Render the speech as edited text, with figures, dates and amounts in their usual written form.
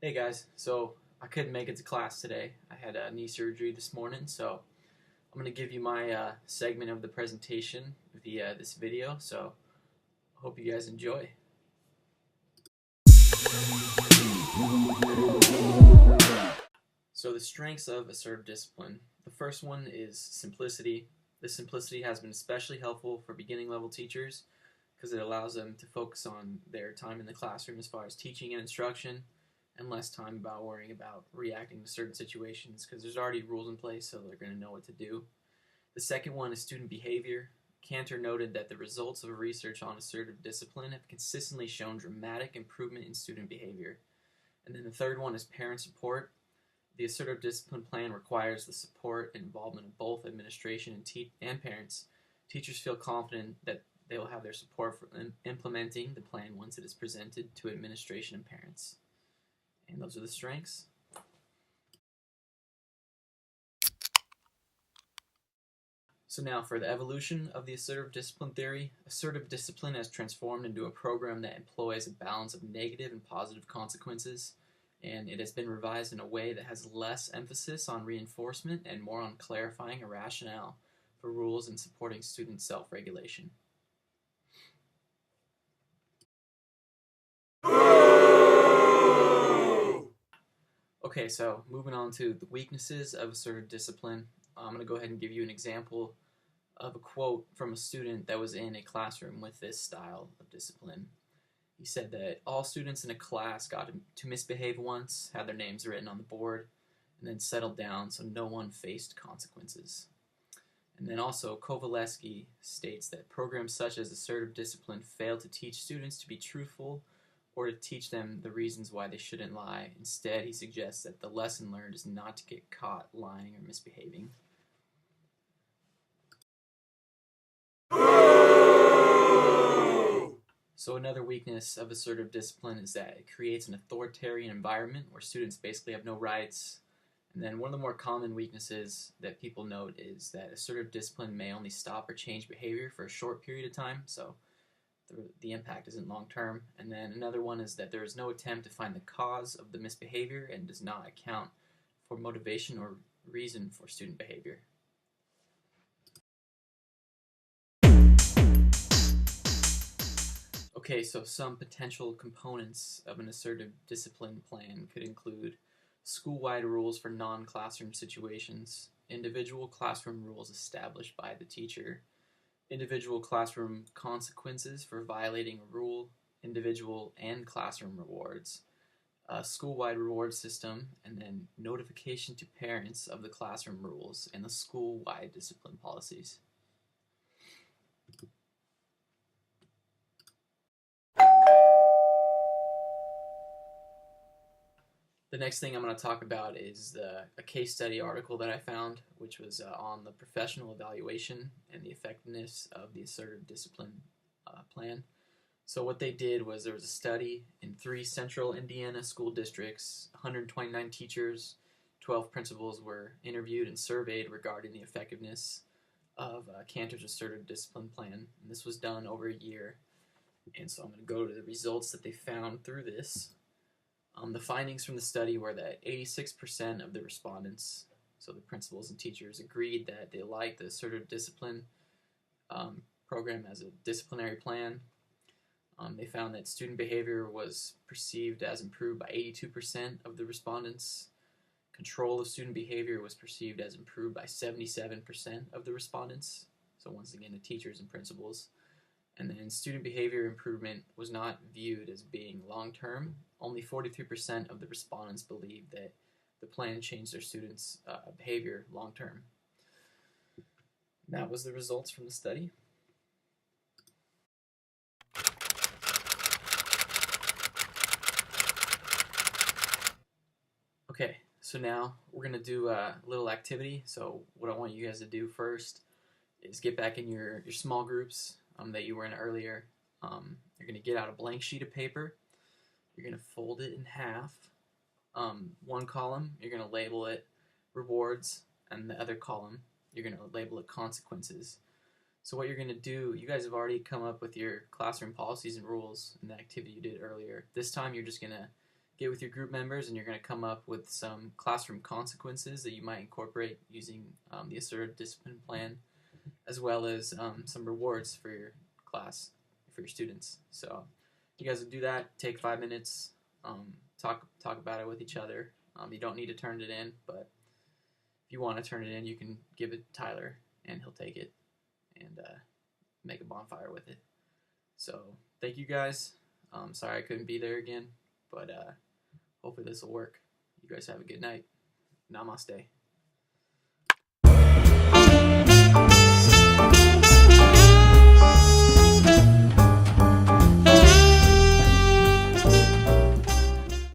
Hey guys, so I couldn't make it to class today. I had knee surgery this morning, so I'm going to give you my segment of the presentation via this video, so hope you guys enjoy. So the strengths of assertive discipline. The first one is simplicity. This simplicity has been especially helpful for beginning level teachers because it allows them to focus on their time in the classroom as far as teaching and instruction, and less time about worrying about reacting to certain situations because there's already rules in place, so they're going to know what to do. The second one is student behavior. Cantor noted that the results of research on assertive discipline have consistently shown dramatic improvement in student behavior. And then the third one is parent support. The assertive discipline plan requires the support and involvement of both administration and parents. Teachers feel confident that they will have their support for implementing the plan once it is presented to administration and parents. And those are the strengths. So now for the evolution of the assertive discipline theory. Assertive discipline has transformed into a program that employs a balance of negative and positive consequences, and it has been revised in a way that has less emphasis on reinforcement and more on clarifying a rationale for rules and supporting student self-regulation. Okay, so moving on to the weaknesses of assertive discipline. I'm going to go ahead and give you an example of a quote from a student that was in a classroom with this style of discipline. He said that all students in a class got to misbehave once, had their names written on the board, and then settled down so no one faced consequences. And then also Kovaleski states that programs such as assertive discipline fail to teach students to be truthful or to teach them the reasons why they shouldn't lie. Instead, he suggests that the lesson learned is not to get caught lying or misbehaving. So another weakness of assertive discipline is that it creates an authoritarian environment where students basically have no rights. And then one of the more common weaknesses that people note is that assertive discipline may only stop or change behavior for a short period of time, so the impact isn't long-term. And then another one is that there is no attempt to find the cause of the misbehavior and does not account for motivation or reason for student behavior. Okay, so some potential components of an assertive discipline plan could include school-wide rules for non-classroom situations, individual classroom rules established by the teacher, individual classroom consequences for violating a rule, individual and classroom rewards, a school-wide reward system, and then notification to parents of the classroom rules and the school-wide discipline policies. The next thing I'm going to talk about is a case study article that I found, which was on the professional evaluation and the effectiveness of the assertive discipline plan. So what they did was there was a study in 3 central Indiana school districts. 129 teachers, 12 principals were interviewed and surveyed regarding the effectiveness of Cantor's assertive discipline plan. And this was done over a year. And so I'm going to go to the results that they found through this. The findings from the study were that 86% of the respondents, so the principals and teachers, agreed that they liked the assertive discipline program as a disciplinary plan. They found that student behavior was perceived as improved by 82% of the respondents. Control of student behavior was perceived as improved by 77% of the respondents. So once again, the teachers and principals. And then student behavior improvement was not viewed as being long-term. Only 43% of the respondents believed that the plan changed their students' behavior long-term. That was the results from the study. Okay, so now we're going to do a little activity. So what I want you guys to do first is get back in your small groups that you were in earlier. You're going to get out a blank sheet of paper. You're going to fold it in half. One column, you're going to label it rewards, and the other column, you're going to label it consequences. So what you're going to do, you guys have already come up with your classroom policies and rules in the activity you did earlier. This time you're just going to get with your group members and you're going to come up with some classroom consequences that you might incorporate using the assertive discipline plan, as well as some rewards for your class, for your students. So you guys will do that. Take 5 minutes. Talk about it with each other. You don't need to turn it in, but if you want to turn it in, you can give it to Tyler, and he'll take it and make a bonfire with it. So thank you guys. Sorry I couldn't be there again, but hopefully this will work. You guys have a good night. Namaste.